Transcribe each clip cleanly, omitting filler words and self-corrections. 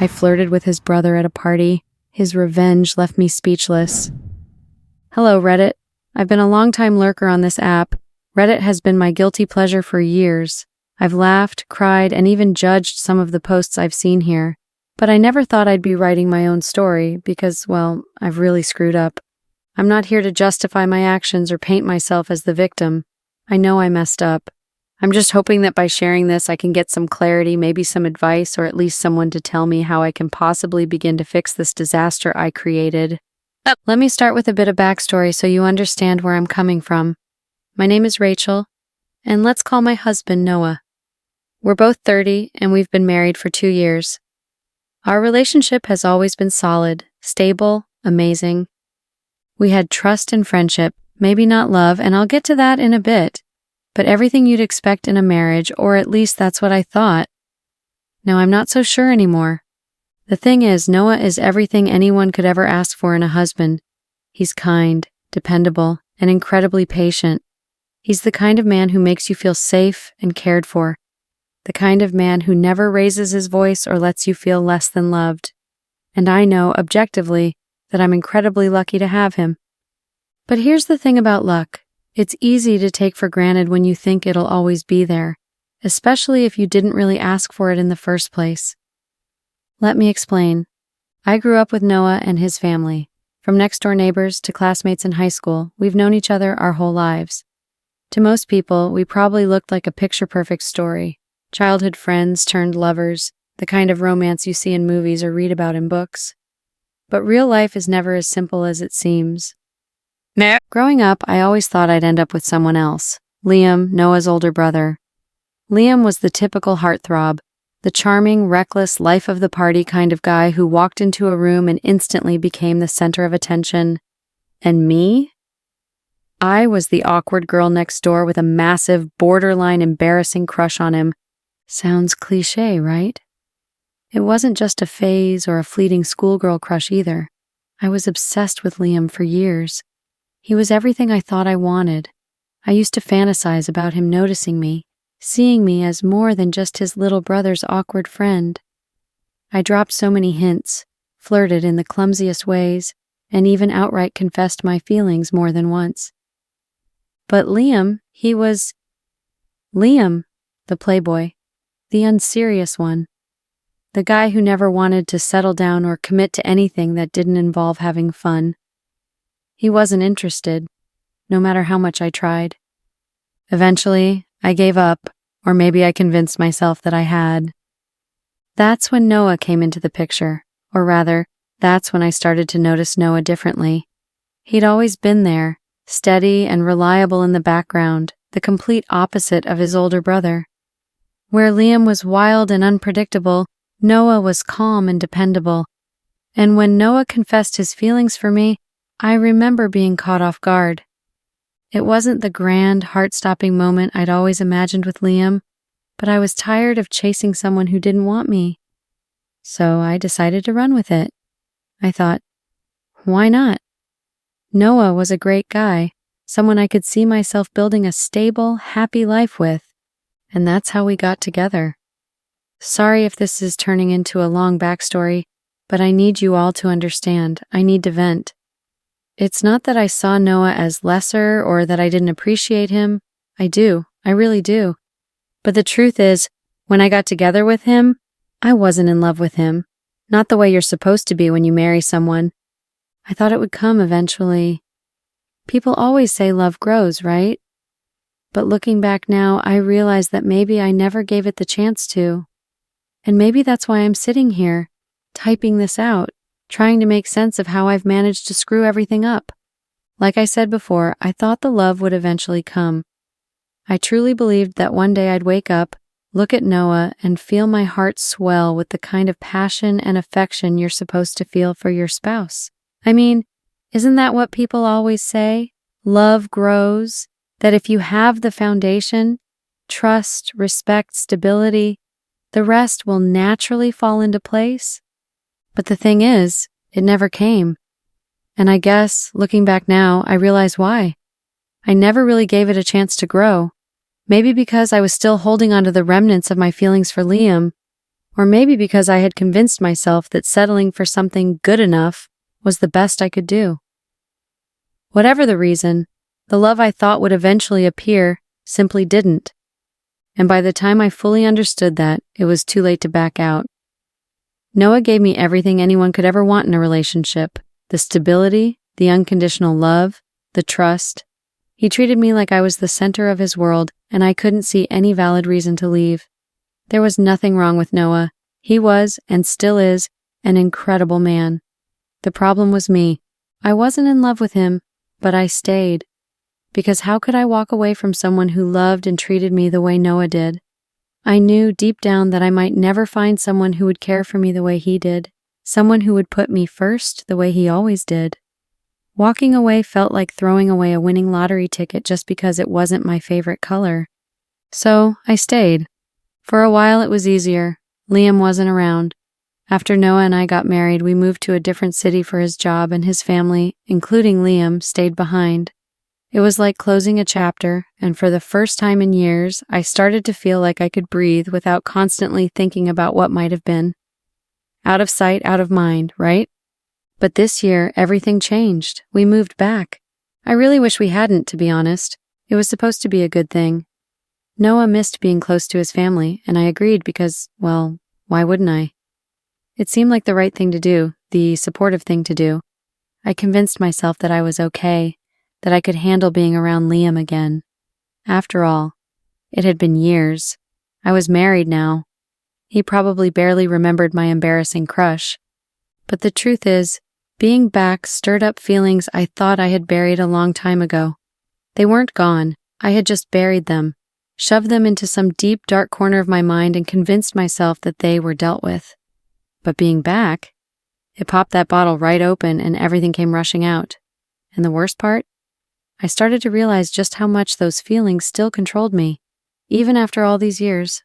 I flirted with his brother at a party. His revenge left me speechless. Hello, Reddit. I've been a long-time lurker on this app. Reddit has been my guilty pleasure for years. I've laughed, cried, and even judged some of the posts I've seen here. But I never thought I'd be writing my own story because, well, I've really screwed up. I'm not here to justify my actions or paint myself as the victim. I know I messed up. I'm just hoping that by sharing this, I can get some clarity, maybe some advice, or at least someone to tell me how I can possibly begin to fix this disaster I created. Let me start with a bit of backstory so you understand where I'm coming from. My name is Rachel, and let's call my husband Noah. We're both 30, and we've been married for 2 years. Our relationship has always been solid, stable, amazing. We had trust and friendship, maybe not love, and I'll get to that in a bit. But everything you'd expect in a marriage, or at least that's what I thought. Now, I'm not so sure anymore. The thing is, Noah is everything anyone could ever ask for in a husband. He's kind, dependable, and incredibly patient. He's the kind of man who makes you feel safe and cared for. The kind of man who never raises his voice or lets you feel less than loved. And I know, objectively, that I'm incredibly lucky to have him. But here's the thing about luck. It's easy to take for granted when you think it'll always be there, especially if you didn't really ask for it in the first place. Let me explain. I grew up with Noah and his family. From next-door neighbors to classmates in high school, we've known each other our whole lives. To most people, we probably looked like a picture-perfect story. Childhood friends turned lovers, the kind of romance you see in movies or read about in books. But real life is never as simple as it seems. Growing up, I always thought I'd end up with someone else. Liam, Noah's older brother. Liam was the typical heartthrob, the charming, reckless, life-of-the-party kind of guy who walked into a room and instantly became the center of attention. And me? I was the awkward girl next door with a massive, borderline embarrassing crush on him. Sounds cliché, right? It wasn't just a phase or a fleeting schoolgirl crush either. I was obsessed with Liam for years. He was everything I thought I wanted. I used to fantasize about him noticing me, seeing me as more than just his little brother's awkward friend. I dropped so many hints, flirted in the clumsiest ways, and even outright confessed my feelings more than once. But Liam, he was Liam, the playboy, the unserious one, the guy who never wanted to settle down or commit to anything that didn't involve having fun. He wasn't interested, no matter how much I tried. Eventually, I gave up, or maybe I convinced myself that I had. That's when Noah came into the picture, or rather, that's when I started to notice Noah differently. He'd always been there, steady and reliable in the background, the complete opposite of his older brother. Where Liam was wild and unpredictable, Noah was calm and dependable. And when Noah confessed his feelings for me, I remember being caught off guard. It wasn't the grand, heart-stopping moment I'd always imagined with Liam, but I was tired of chasing someone who didn't want me. So I decided to run with it. I thought, why not? Noah was a great guy, someone I could see myself building a stable, happy life with, and that's how we got together. Sorry if this is turning into a long backstory, but I need you all to understand. I need to vent. It's not that I saw Noah as lesser or that I didn't appreciate him. I do. I really do. But the truth is, when I got together with him, I wasn't in love with him. Not the way you're supposed to be when you marry someone. I thought it would come eventually. People always say love grows, right? But looking back now, I realize that maybe I never gave it the chance to. And maybe that's why I'm sitting here, typing this out, trying to make sense of how I've managed to screw everything up. Like I said before, I thought the love would eventually come. I truly believed that one day I'd wake up, look at Noah, and feel my heart swell with the kind of passion and affection you're supposed to feel for your spouse. I mean, isn't that what people always say? Love grows. That if you have the foundation, trust, respect, stability, the rest will naturally fall into place. But the thing is, it never came. And I guess, looking back now, I realize why. I never really gave it a chance to grow. Maybe because I was still holding onto the remnants of my feelings for Liam, Or maybe because I had convinced myself that settling for something good enough was the best I could do. Whatever the reason, the love I thought would eventually appear simply didn't. And by the time I fully understood that, it was too late to back out. Noah gave me everything anyone could ever want in a relationship: the stability, the unconditional love, the trust. He treated me like I was the center of his world, and I couldn't see any valid reason to leave. There was nothing wrong with Noah. He was, and still is, an incredible man. The problem was me. I wasn't in love with him, but I stayed. Because how could I walk away from someone who loved and treated me the way Noah did? I knew deep down that I might never find someone who would care for me the way he did, someone who would put me first the way he always did. Walking away felt like throwing away a winning lottery ticket just because it wasn't my favorite color. So I stayed. For a while it was easier. Liam wasn't around. After Noah and I got married, we moved to a different city for his job, and his family, including Liam, stayed behind. It was like closing a chapter, and for the first time in years, I started to feel like I could breathe without constantly thinking about what might have been. Out of sight, out of mind, right? But this year, everything changed. We moved back. I really wish we hadn't, to be honest. It was supposed to be a good thing. Noah missed being close to his family, and I agreed because, well, why wouldn't I? It seemed like the right thing to do, the supportive thing to do. I convinced myself that I was okay, that I could handle being around Liam again. After all, it had been years. I was married now. He probably barely remembered my embarrassing crush. But the truth is, being back stirred up feelings I thought I had buried a long time ago. They weren't gone. I had just buried them, shoved them into some deep, dark corner of my mind and convinced myself that they were dealt with. But being back, it popped that bottle right open and everything came rushing out. And the worst part? I started to realize just how much those feelings still controlled me, even after all these years.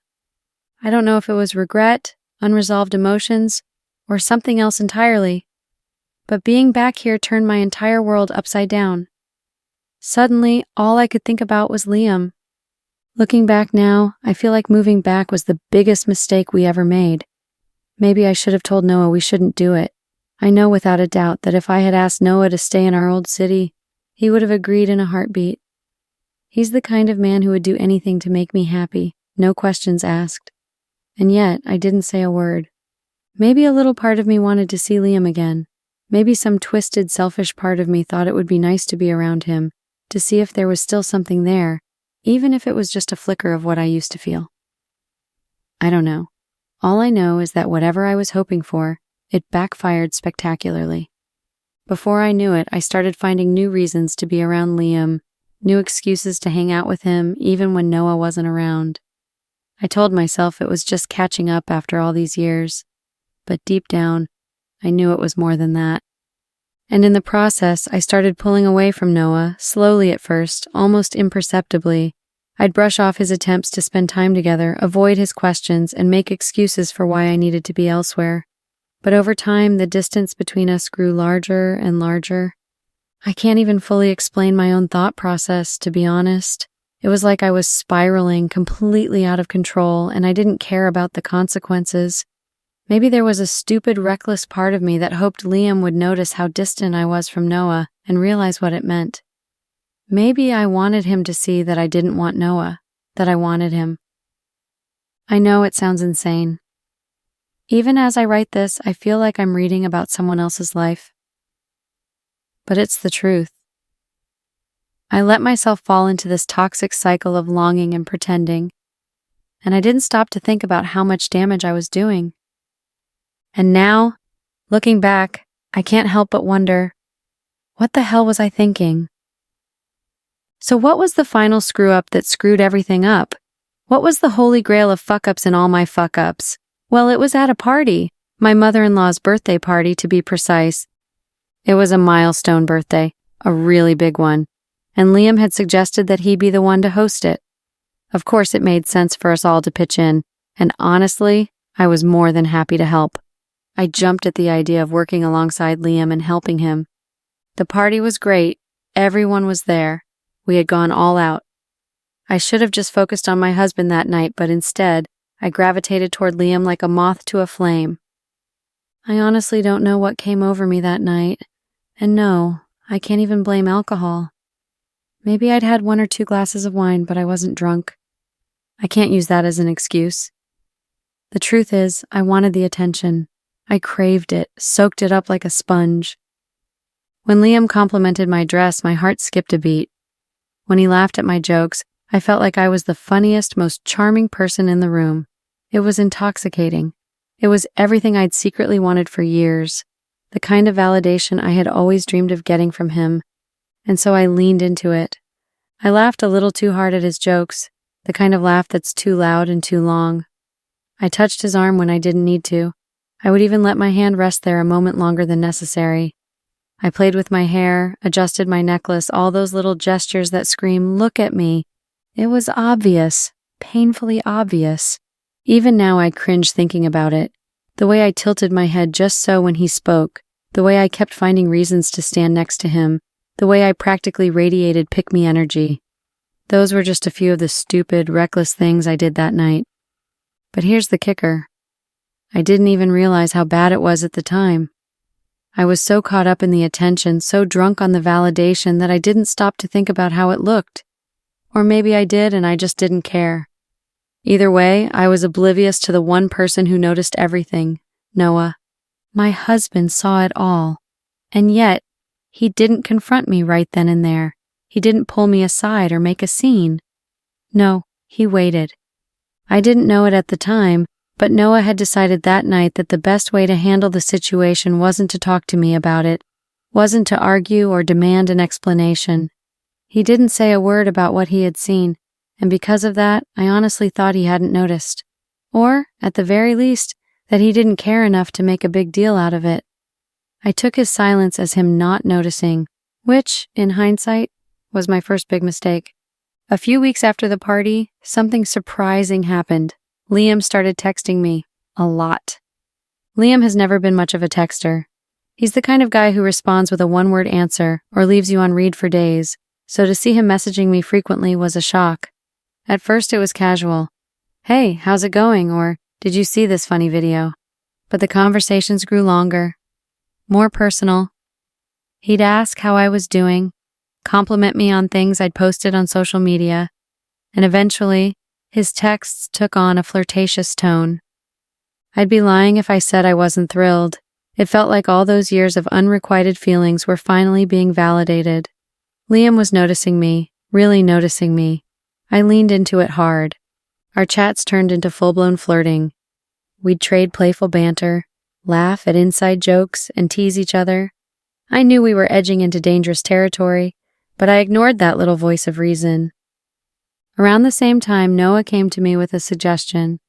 I don't know if it was regret, unresolved emotions, or something else entirely, but being back here turned my entire world upside down. Suddenly, all I could think about was Liam. Looking back now, I feel like moving back was the biggest mistake we ever made. Maybe I should have told Noah we shouldn't do it. I know without a doubt that if I had asked Noah to stay in our old city, he would have agreed in a heartbeat. He's the kind of man who would do anything to make me happy, no questions asked. And yet, I didn't say a word. Maybe a little part of me wanted to see Liam again. Maybe some twisted, selfish part of me thought it would be nice to be around him, to see if there was still something there, even if it was just a flicker of what I used to feel. I don't know. All I know is that whatever I was hoping for, it backfired spectacularly. Before I knew it, I started finding new reasons to be around Liam, new excuses to hang out with him even when Noah wasn't around. I told myself it was just catching up after all these years, but deep down, I knew it was more than that. And in the process, I started pulling away from Noah, slowly at first, almost imperceptibly. I'd brush off his attempts to spend time together, avoid his questions, and make excuses for why I needed to be elsewhere. But over time, the distance between us grew larger and larger. I can't even fully explain my own thought process, to be honest. It was like I was spiraling completely out of control, and I didn't care about the consequences. Maybe there was a stupid, reckless part of me that hoped Liam would notice how distant I was from Noah and realize what it meant. Maybe I wanted him to see that I didn't want Noah, that I wanted him. I know it sounds insane. Even as I write this, I feel like I'm reading about someone else's life. But it's the truth. I let myself fall into this toxic cycle of longing and pretending, and I didn't stop to think about how much damage I was doing. And now, looking back, I can't help but wonder, what the hell was I thinking? So what was the final screw-up that screwed everything up? What was the holy grail of fuck-ups in all my fuck-ups? Well, it was at a party, my mother-in-law's birthday party to be precise. It was a milestone birthday, a really big one, and Liam had suggested that he be the one to host it. Of course, it made sense for us all to pitch in, and honestly, I was more than happy to help. I jumped at the idea of working alongside Liam and helping him. The party was great. Everyone was there. We had gone all out. I should have just focused on my husband that night, but instead, I gravitated toward Liam like a moth to a flame. I honestly don't know what came over me that night. And no, I can't even blame alcohol. Maybe I'd had 1 or 2 glasses of wine, but I wasn't drunk. I can't use that as an excuse. The truth is, I wanted the attention. I craved it, soaked it up like a sponge. When Liam complimented my dress, my heart skipped a beat. When he laughed at my jokes, I felt like I was the funniest, most charming person in the room. It was intoxicating. It was everything I'd secretly wanted for years, the kind of validation I had always dreamed of getting from him, and so I leaned into it. I laughed a little too hard at his jokes, the kind of laugh that's too loud and too long. I touched his arm when I didn't need to. I would even let my hand rest there a moment longer than necessary. I played with my hair, adjusted my necklace, all those little gestures that scream, "Look at me." It was obvious, painfully obvious. Even now I cringe thinking about it. The way I tilted my head just so when he spoke, the way I kept finding reasons to stand next to him, the way I practically radiated pick-me energy. Those were just a few of the stupid, reckless things I did that night. But here's the kicker. I didn't even realize how bad it was at the time. I was so caught up in the attention, so drunk on the validation that I didn't stop to think about how it looked. Or maybe I did and I just didn't care. Either way, I was oblivious to the one person who noticed everything, Noah. My husband saw it all. And yet, he didn't confront me right then and there. He didn't pull me aside or make a scene. No, he waited. I didn't know it at the time, but Noah had decided that night that the best way to handle the situation wasn't to talk to me about it, wasn't to argue or demand an explanation. He didn't say a word about what he had seen, and because of that, I honestly thought he hadn't noticed. Or, at the very least, that he didn't care enough to make a big deal out of it. I took his silence as him not noticing, which, in hindsight, was my first big mistake. A few weeks after the party, something surprising happened. Liam started texting me. A lot. Liam has never been much of a texter. He's the kind of guy who responds with a one-word answer or leaves you on read for days, so to see him messaging me frequently was a shock. At first it was casual. "Hey, how's it going?" or "Did you see this funny video?" But the conversations grew longer, more personal. He'd ask how I was doing, compliment me on things I'd posted on social media, and eventually, his texts took on a flirtatious tone. I'd be lying if I said I wasn't thrilled. It felt like all those years of unrequited feelings were finally being validated. Liam was noticing me, really noticing me. I leaned into it hard. Our chats turned into full-blown flirting. We'd trade playful banter, laugh at inside jokes, and tease each other. I knew we were edging into dangerous territory, but I ignored that little voice of reason. Around the same time, Noah came to me with a suggestion.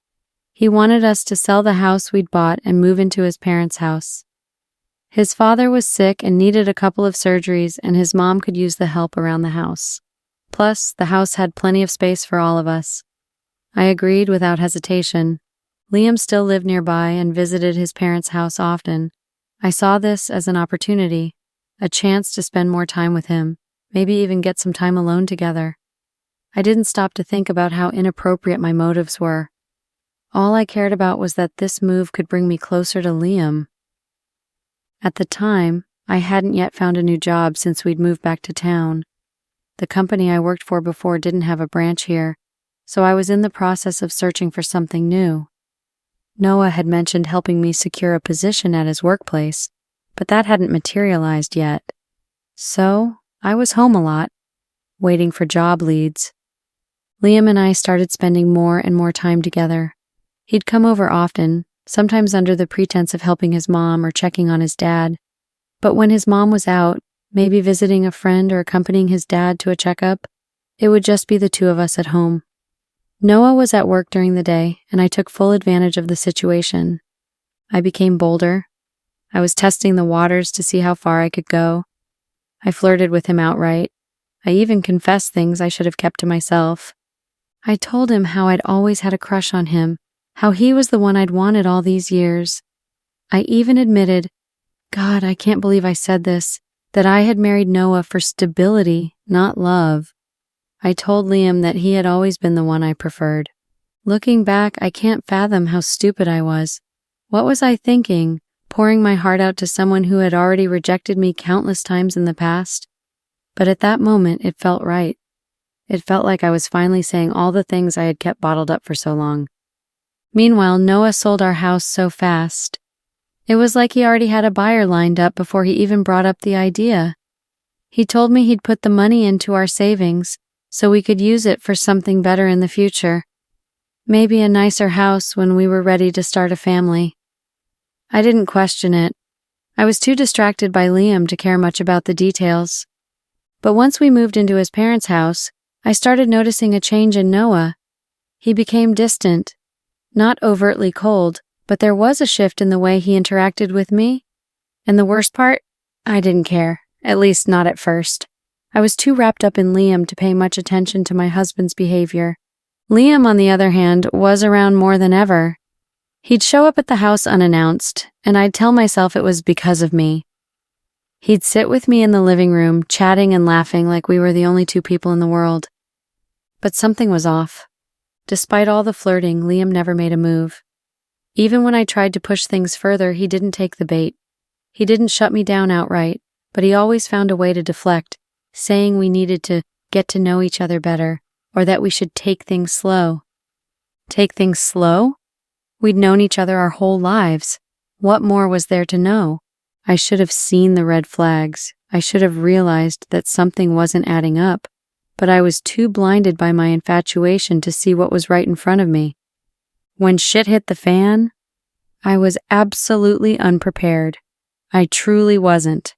He wanted us to sell the house we'd bought and move into his parents' house. His father was sick and needed a couple of surgeries, and his mom could use the help around the house. Plus, the house had plenty of space for all of us. I agreed without hesitation. Liam still lived nearby and visited his parents' house often. I saw this as an opportunity, a chance to spend more time with him, maybe even get some time alone together. I didn't stop to think about how inappropriate my motives were. All I cared about was that this move could bring me closer to Liam. At the time, I hadn't yet found a new job since we'd moved back to town. The company I worked for before didn't have a branch here, so I was in the process of searching for something new. Noah had mentioned helping me secure a position at his workplace, but that hadn't materialized yet. So, I was home a lot, waiting for job leads. Liam and I started spending more and more time together. He'd come over often, sometimes under the pretense of helping his mom or checking on his dad. But when his mom was out, maybe visiting a friend or accompanying his dad to a checkup, it would just be the two of us at home. Noah was at work during the day, and I took full advantage of the situation. I became bolder. I was testing the waters to see how far I could go. I flirted with him outright. I even confessed things I should have kept to myself. I told him how I'd always had a crush on him, how he was the one I'd wanted all these years. I even admitted, God, I can't believe I said this, that I had married Noah for stability, not love. I told Liam that he had always been the one I preferred. Looking back, I can't fathom how stupid I was. What was I thinking, pouring my heart out to someone who had already rejected me countless times in the past? But at that moment, it felt right. It felt like I was finally saying all the things I had kept bottled up for so long. Meanwhile, Noah sold our house so fast. It was like he already had a buyer lined up before he even brought up the idea. He told me he'd put the money into our savings so we could use it for something better in the future. Maybe a nicer house when we were ready to start a family. I didn't question it. I was too distracted by Liam to care much about the details. But once we moved into his parents' house, I started noticing a change in Noah. He became distant. Not overtly cold, but there was a shift in the way he interacted with me. And the worst part? I didn't care, at least not at first. I was too wrapped up in Liam to pay much attention to my husband's behavior. Liam, on the other hand, was around more than ever. He'd show up at the house unannounced, and I'd tell myself it was because of me. He'd sit with me in the living room, chatting and laughing like we were the only two people in the world. But something was off. Despite all the flirting, Liam never made a move. Even when I tried to push things further, he didn't take the bait. He didn't shut me down outright, but he always found a way to deflect, saying we needed to get to know each other better, or that we should take things slow. Take things slow? We'd known each other our whole lives. What more was there to know? I should have seen the red flags. I should have realized that something wasn't adding up, but I was too blinded by my infatuation to see what was right in front of me. When shit hit the fan, I was absolutely unprepared. I truly wasn't.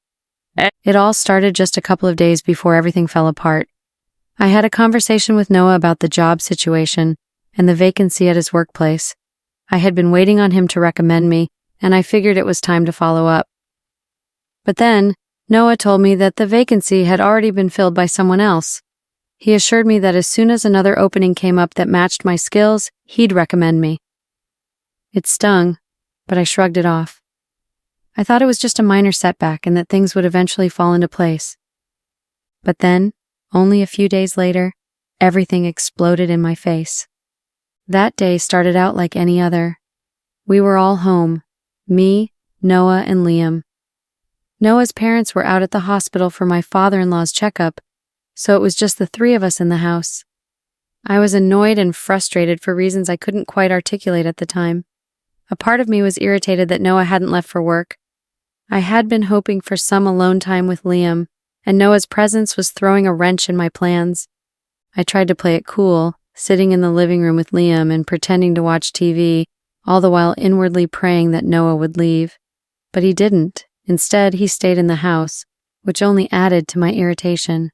It all started just a couple of days before everything fell apart. I had a conversation with Noah about the job situation and the vacancy at his workplace. I had been waiting on him to recommend me, and I figured it was time to follow up. But then, Noah told me that the vacancy had already been filled by someone else. He assured me that as soon as another opening came up that matched my skills, he'd recommend me. It stung, but I shrugged it off. I thought it was just a minor setback and that things would eventually fall into place. But then, only a few days later, everything exploded in my face. That day started out like any other. We were all home, me, Noah, and Liam. Noah's parents were out at the hospital for my father-in-law's checkup, so it was just the three of us in the house. I was annoyed and frustrated for reasons I couldn't quite articulate at the time. A part of me was irritated that Noah hadn't left for work. I had been hoping for some alone time with Liam, and Noah's presence was throwing a wrench in my plans. I tried to play it cool, sitting in the living room with Liam and pretending to watch TV, all the while inwardly praying that Noah would leave. But he didn't. Instead, he stayed in the house, which only added to my irritation.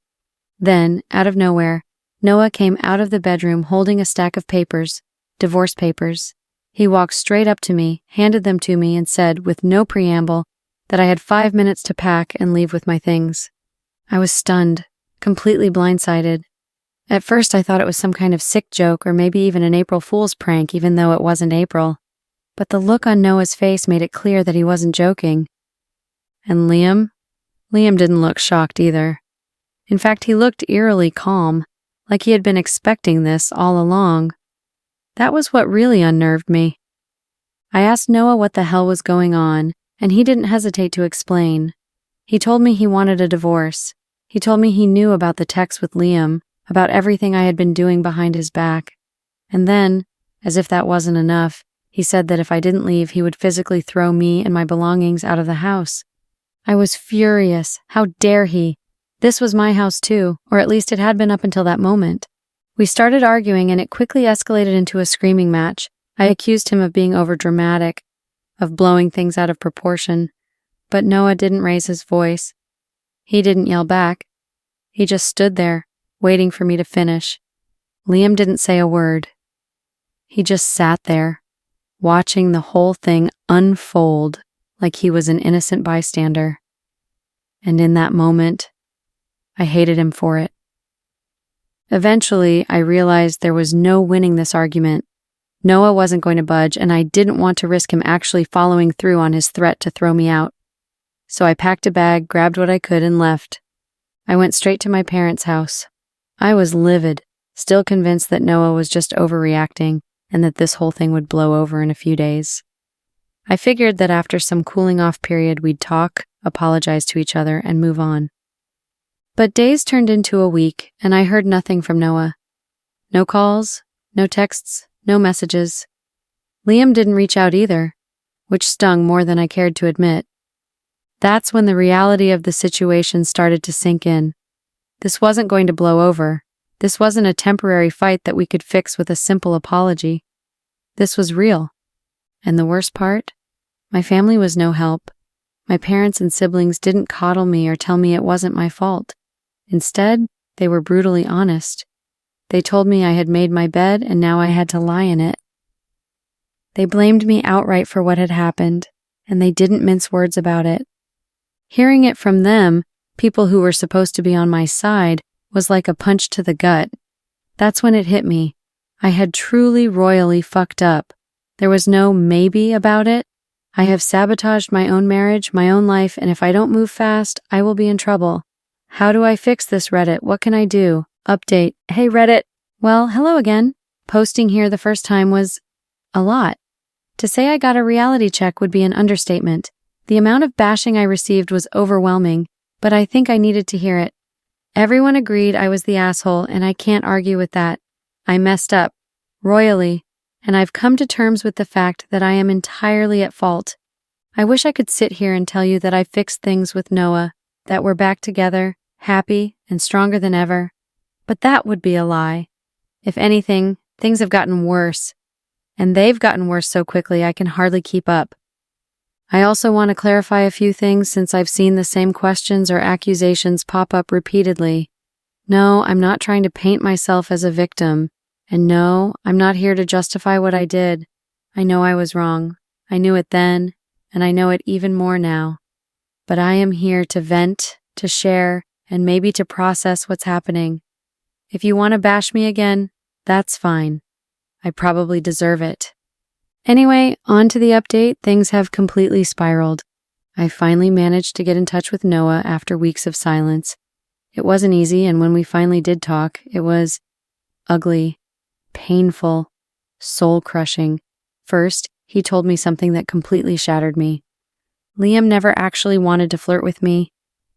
Then, out of nowhere, Noah came out of the bedroom holding a stack of papers, divorce papers. He walked straight up to me, handed them to me, and said, with no preamble, that I had 5 minutes to pack and leave with my things. I was stunned, completely blindsided. At first, I thought it was some kind of sick joke or maybe even an April Fool's prank, even though it wasn't April. But the look on Noah's face made it clear that he wasn't joking. And Liam? Liam didn't look shocked either. In fact, he looked eerily calm, like he had been expecting this all along. That was what really unnerved me. I asked Noah what the hell was going on, and he didn't hesitate to explain. He told me he wanted a divorce. He told me he knew about the text with Liam, about everything I had been doing behind his back. And then, as if that wasn't enough, he said that if I didn't leave, he would physically throw me and my belongings out of the house. I was furious. How dare he? This was my house too, or at least it had been up until that moment. We started arguing and it quickly escalated into a screaming match. I accused him of being overdramatic, of blowing things out of proportion, but Noah didn't raise his voice. He didn't yell back. He just stood there, waiting for me to finish. Liam didn't say a word. He just sat there, watching the whole thing unfold like he was an innocent bystander. And in that moment, I hated him for it. Eventually, I realized there was no winning this argument. Noah wasn't going to budge, and I didn't want to risk him actually following through on his threat to throw me out. So I packed a bag, grabbed what I could, and left. I went straight to my parents' house. I was livid, still convinced that Noah was just overreacting, and that this whole thing would blow over in a few days. I figured that after some cooling off period, we'd talk, apologize to each other, and move on. But days turned into a week, and I heard nothing from Noah. No calls, no texts, no messages. Liam didn't reach out either, which stung more than I cared to admit. That's when the reality of the situation started to sink in. This wasn't going to blow over. This wasn't a temporary fight that we could fix with a simple apology. This was real. And the worst part? My family was no help. My parents and siblings didn't coddle me or tell me it wasn't my fault. Instead, they were brutally honest. They told me I had made my bed and now I had to lie in it. They blamed me outright for what had happened, and they didn't mince words about it. Hearing it from them, people who were supposed to be on my side, was like a punch to the gut. That's when it hit me. I had truly royally fucked up. There was no maybe about it. I have sabotaged my own marriage, my own life, and if I don't move fast, I will be in trouble. How do I fix this, Reddit? What can I do? Update. Hey, Reddit. Well, hello again. Posting here the first time was a lot. To say I got a reality check would be an understatement. The amount of bashing I received was overwhelming, but I think I needed to hear it. Everyone agreed I was the asshole, and I can't argue with that. I messed up. Royally. And I've come to terms with the fact that I am entirely at fault. I wish I could sit here and tell you that I fixed things with Noah, that we're back together, happy, and stronger than ever. But that would be a lie. If anything, things have gotten worse. And they've gotten worse so quickly I can hardly keep up. I also want to clarify a few things since I've seen the same questions or accusations pop up repeatedly. No, I'm not trying to paint myself as a victim. And no, I'm not here to justify what I did. I know I was wrong. I knew it then, and I know it even more now. But I am here to vent, to share, and maybe to process what's happening. If you want to bash me again, that's fine. I probably deserve it. Anyway, on to the update. Things have completely spiraled. I finally managed to get in touch with Noah after weeks of silence. It wasn't easy, and when we finally did talk, it was ugly, painful, soul-crushing. First, he told me something that completely shattered me. Liam never actually wanted to flirt with me.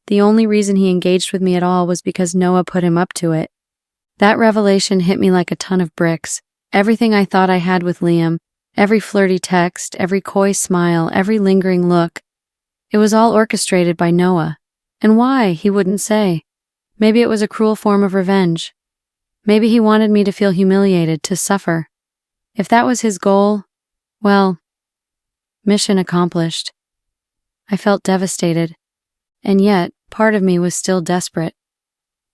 The only reason he engaged with me at all was because Noah put him up to it. That revelation hit me like a ton of bricks. Everything I thought I had with Liam, every flirty text, every coy smile, every lingering look, it was all orchestrated by Noah. And why, he wouldn't say. Maybe it was a cruel form of revenge. Maybe he wanted me to feel humiliated, to suffer. If that was his goal, well, mission accomplished. I felt devastated, and yet part of me was still desperate.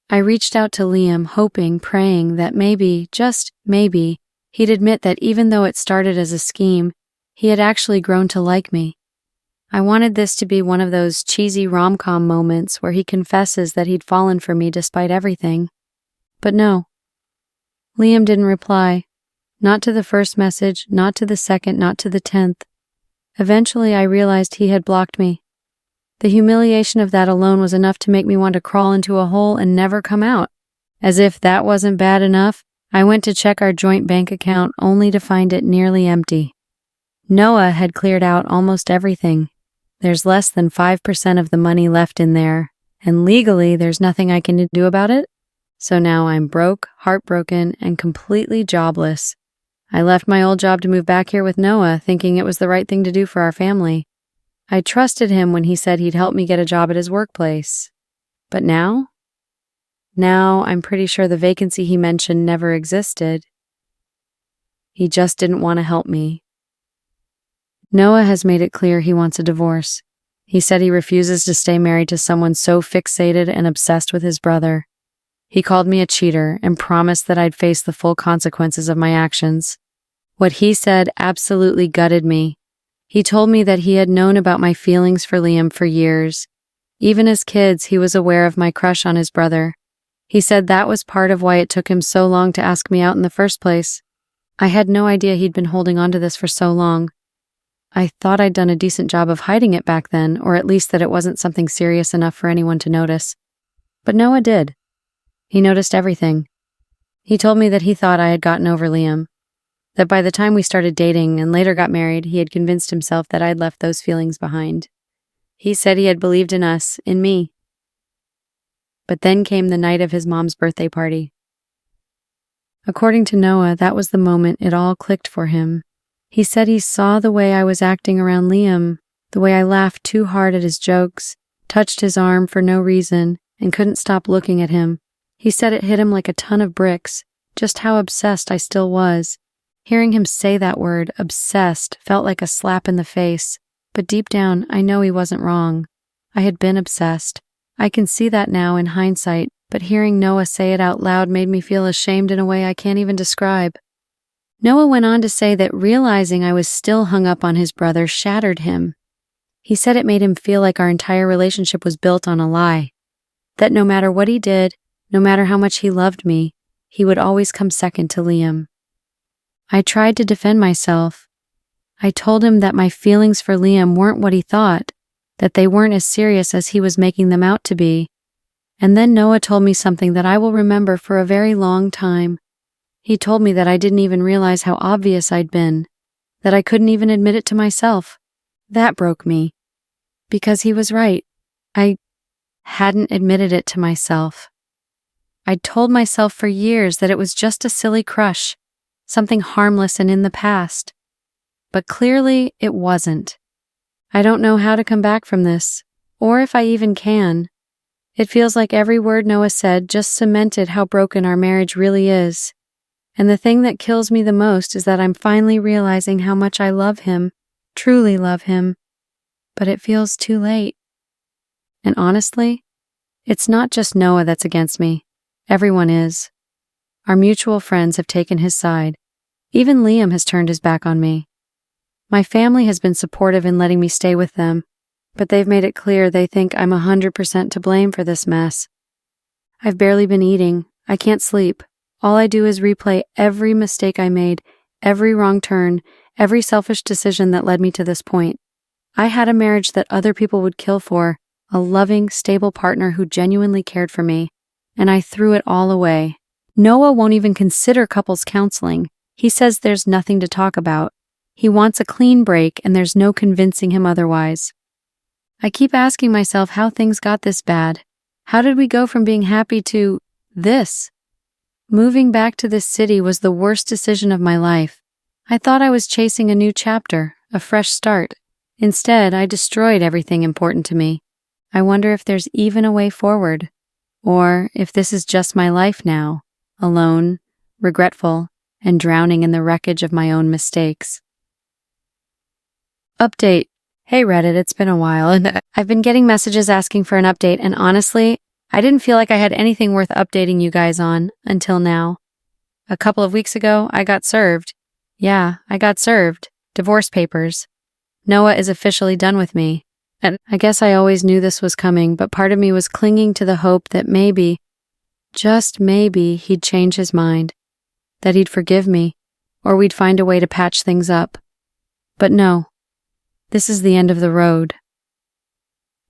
I reached out to Liam, hoping, praying that maybe, just maybe, he'd admit that even though it started as a scheme, he had actually grown to like me. I wanted this to be one of those cheesy rom-com moments where he confesses that he'd fallen for me despite everything. But no. Liam didn't reply. Not to the first message, not to the second, not to the 10th. Eventually, I realized he had blocked me. The humiliation of that alone was enough to make me want to crawl into a hole and never come out. As if that wasn't bad enough, I went to check our joint bank account only to find it nearly empty. Noah had cleared out almost everything. There's less than 5% of the money left in there, and legally there's nothing I can do about it. So now I'm broke, heartbroken, and completely jobless. I left my old job to move back here with Noah, thinking it was the right thing to do for our family. I trusted him when he said he'd help me get a job at his workplace. But now? Now I'm pretty sure the vacancy he mentioned never existed. He just didn't want to help me. Noah has made it clear he wants a divorce. He said he refuses to stay married to someone so fixated and obsessed with his brother. He called me a cheater and promised that I'd face the full consequences of my actions. What he said absolutely gutted me. He told me that he had known about my feelings for Liam for years. Even as kids, he was aware of my crush on his brother. He said that was part of why it took him so long to ask me out in the first place. I had no idea he'd been holding on to this for so long. I thought I'd done a decent job of hiding it back then, or at least that it wasn't something serious enough for anyone to notice. But Noah did. He noticed everything. He told me that he thought I had gotten over Liam. that by the time we started dating and later got married, he had convinced himself that I'd left those feelings behind. He said he had believed in us, in me. But then came the night of his mom's birthday party. According to Noah, that was the moment it all clicked for him. He said he saw the way I was acting around Liam, the way I laughed too hard at his jokes, touched his arm for no reason, and couldn't stop looking at him. He said it hit him like a ton of bricks, just how obsessed I still was. Hearing him say that word, obsessed, felt like a slap in the face, but deep down, I know he wasn't wrong. I had been obsessed. I can see that now in hindsight, but hearing Noah say it out loud made me feel ashamed in a way I can't even describe. Noah went on to say that realizing I was still hung up on his brother shattered him. He said it made him feel like our entire relationship was built on a lie. That no matter what he did, no matter how much he loved me, he would always come second to Liam. I tried to defend myself. I told him that my feelings for Liam weren't what he thought, that they weren't as serious as he was making them out to be. And then Noah told me something that I will remember for a very long time. He told me that I didn't even realize how obvious I'd been, that I couldn't even admit it to myself. That broke me. Because he was right. I hadn't admitted it to myself. I'd told myself for years that it was just a silly crush, something harmless and in the past. But clearly it wasn't. I don't know how to come back from this, or if I even can. It feels like every word Noah said just cemented how broken our marriage really is. And the thing that kills me the most is that I'm finally realizing how much I love him, truly love him. But it feels too late. And honestly, it's not just Noah that's against me. Everyone is. Our mutual friends have taken his side. Even Liam has turned his back on me. My family has been supportive in letting me stay with them, but they've made it clear they think I'm 100% to blame for this mess. I've barely been eating. I can't sleep. All I do is replay every mistake I made, every wrong turn, every selfish decision that led me to this point. I had a marriage that other people would kill for, a loving, stable partner who genuinely cared for me, and I threw it all away. Noah won't even consider couples counseling. He says there's nothing to talk about. He wants a clean break, and there's no convincing him otherwise. I keep asking myself how things got this bad. How did we go from being happy to this? Moving back to this city was the worst decision of my life. I thought I was chasing a new chapter, a fresh start. Instead, I destroyed everything important to me. I wonder if there's even a way forward, or if this is just my life now, alone, regretful, and drowning in the wreckage of my own mistakes. Update. Hey Reddit, it's been a while, and I've been getting messages asking for an update, and honestly, I didn't feel like I had anything worth updating you guys on until now. A couple of weeks ago, I got served. Yeah, I got served. Divorce papers. Noah is officially done with me. And I guess I always knew this was coming, but part of me was clinging to the hope that maybe, just maybe, he'd change his mind. That he'd forgive me, or we'd find a way to patch things up. But no. This is the end of the road.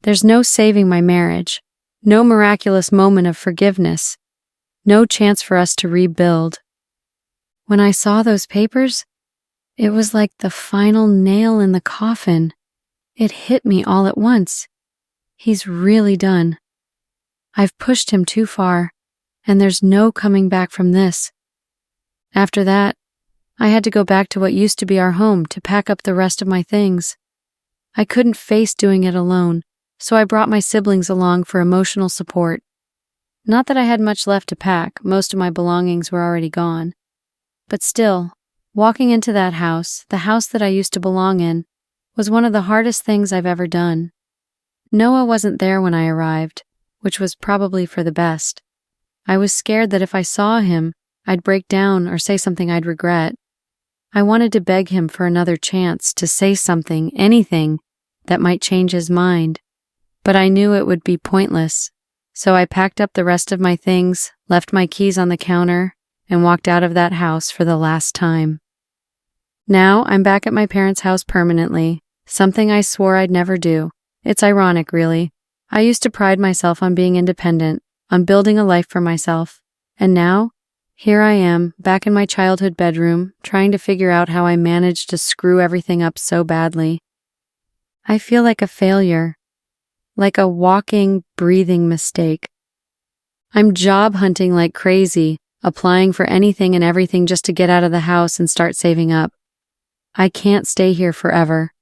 There's no saving my marriage, no miraculous moment of forgiveness, no chance for us to rebuild. When I saw those papers, it was like the final nail in the coffin. It hit me all at once. He's really done. I've pushed him too far, and there's no coming back from this. After that, I had to go back to what used to be our home to pack up the rest of my things. I couldn't face doing it alone, so I brought my siblings along for emotional support. Not that I had much left to pack, most of my belongings were already gone. But still, walking into that house, the house that I used to belong in, was one of the hardest things I've ever done. Noah wasn't there when I arrived, which was probably for the best. I was scared that if I saw him, I'd break down or say something I'd regret. I wanted to beg him for another chance to say something, anything, that might change his mind. But I knew it would be pointless, so I packed up the rest of my things, left my keys on the counter, and walked out of that house for the last time. Now I'm back at my parents' house permanently, something I swore I'd never do. It's ironic, really. I used to pride myself on being independent, on building a life for myself, and now, Here I am, back in my childhood bedroom, trying to figure out how I managed to screw everything up so badly. I feel like a failure, like a walking, breathing mistake. I'm job hunting like crazy, applying for anything and everything just to get out of the house and start saving up. I can't stay here forever.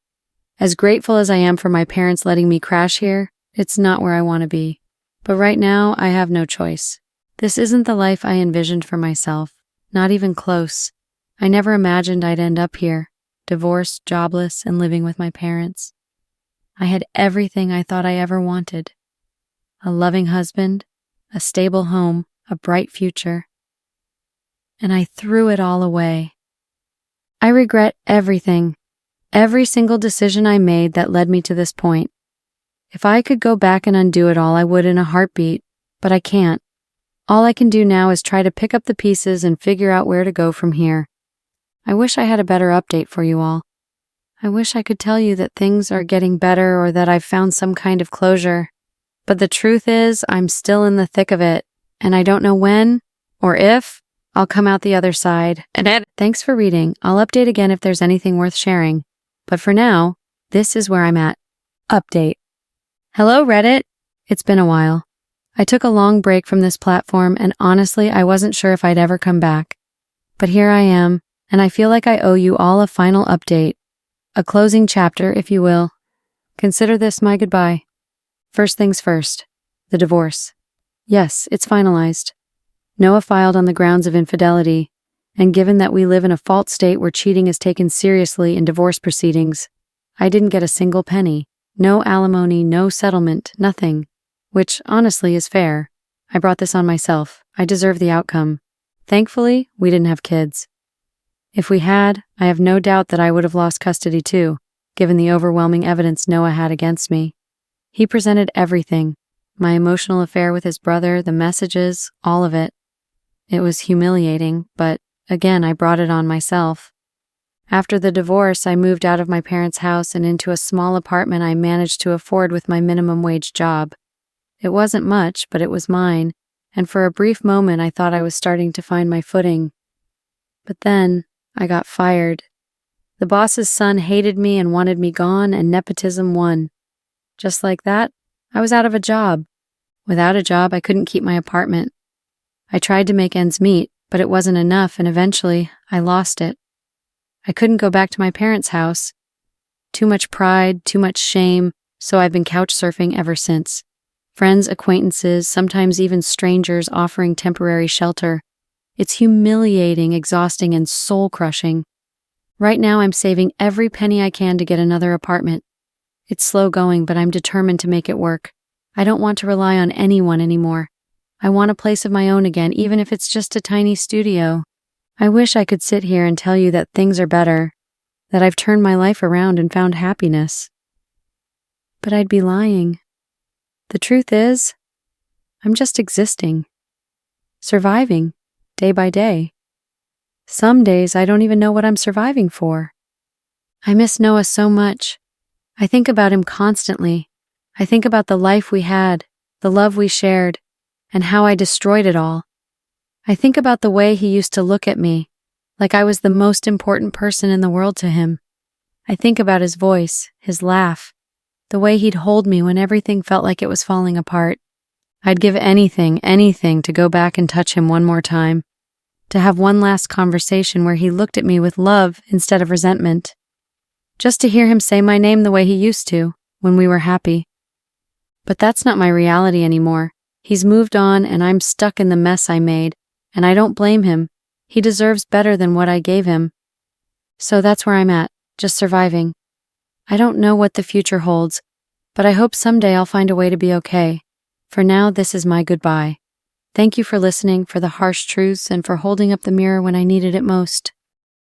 As grateful as I am for my parents letting me crash here, it's not where I want to be. But right now, I have no choice. This isn't the life I envisioned for myself, not even close. I never imagined I'd end up here, divorced, jobless, and living with my parents. I had everything I thought I ever wanted. A loving husband, a stable home, a bright future. And I threw it all away. I regret everything, every single decision I made that led me to this point. If I could go back and undo it all, I would in a heartbeat, but I can't. All I can do now is try to pick up the pieces and figure out where to go from here. I wish I had a better update for you all. I wish I could tell you that things are getting better or that I've found some kind of closure. But the truth is, I'm still in the thick of it, and I don't know when or if I'll come out the other side. And thanks for reading. I'll update again if there's anything worth sharing. But for now, this is where I'm at. Update. Hello, Reddit. It's been a while. I took a long break from this platform, and honestly, I wasn't sure if I'd ever come back. But here I am, and I feel like I owe you all a final update. A closing chapter, if you will. Consider this my goodbye. First things first, the divorce. Yes, it's finalized. Noah filed on the grounds of infidelity, and given that we live in a fault state where cheating is taken seriously in divorce proceedings, I didn't get a single penny. No alimony, no settlement, nothing. Which, honestly, is fair. I brought this on myself. I deserve the outcome. Thankfully, we didn't have kids. If we had, I have no doubt that I would have lost custody too, given the overwhelming evidence Noah had against me. He presented everything. My emotional affair with his brother, the messages, all of it. It was humiliating, but again, I brought it on myself. After the divorce, I moved out of my parents' house and into a small apartment I managed to afford with my minimum wage job. It wasn't much, but it was mine, and for a brief moment I thought I was starting to find my footing. But then, I got fired. The boss's son hated me and wanted me gone, and nepotism won. Just like that, I was out of a job. Without a job, I couldn't keep my apartment. I tried to make ends meet, but it wasn't enough, and eventually, I lost it. I couldn't go back to my parents' house. Too much pride, too much shame, so I've been couch surfing ever since. Friends, acquaintances, sometimes even strangers offering temporary shelter. It's humiliating, exhausting, and soul-crushing. Right now, I'm saving every penny I can to get another apartment. It's slow going, but I'm determined to make it work. I don't want to rely on anyone anymore. I want a place of my own again, even if it's just a tiny studio. I wish I could sit here and tell you that things are better, that I've turned my life around and found happiness. But I'd be lying. The truth is, I'm just existing. Surviving, day by day. Some days I don't even know what I'm surviving for. I miss Noah so much. I think about him constantly. I think about the life we had, the love we shared, and how I destroyed it all. I think about the way he used to look at me, like I was the most important person in the world to him. I think about his voice, his laugh, the way he'd hold me when everything felt like it was falling apart. I'd give anything to go back and touch him one more time, to have one last conversation where he looked at me with love instead of resentment. Just to hear him say my name the way he used to, when we were happy. But that's not my reality anymore. He's moved on and I'm stuck in the mess I made, and I don't blame him. He deserves better than what I gave him. So that's where I'm at, just surviving. I don't know what the future holds, but I hope someday I'll find a way to be okay. For now, this is my goodbye. Thank you for listening, for the harsh truths, and for holding up the mirror when I needed it most.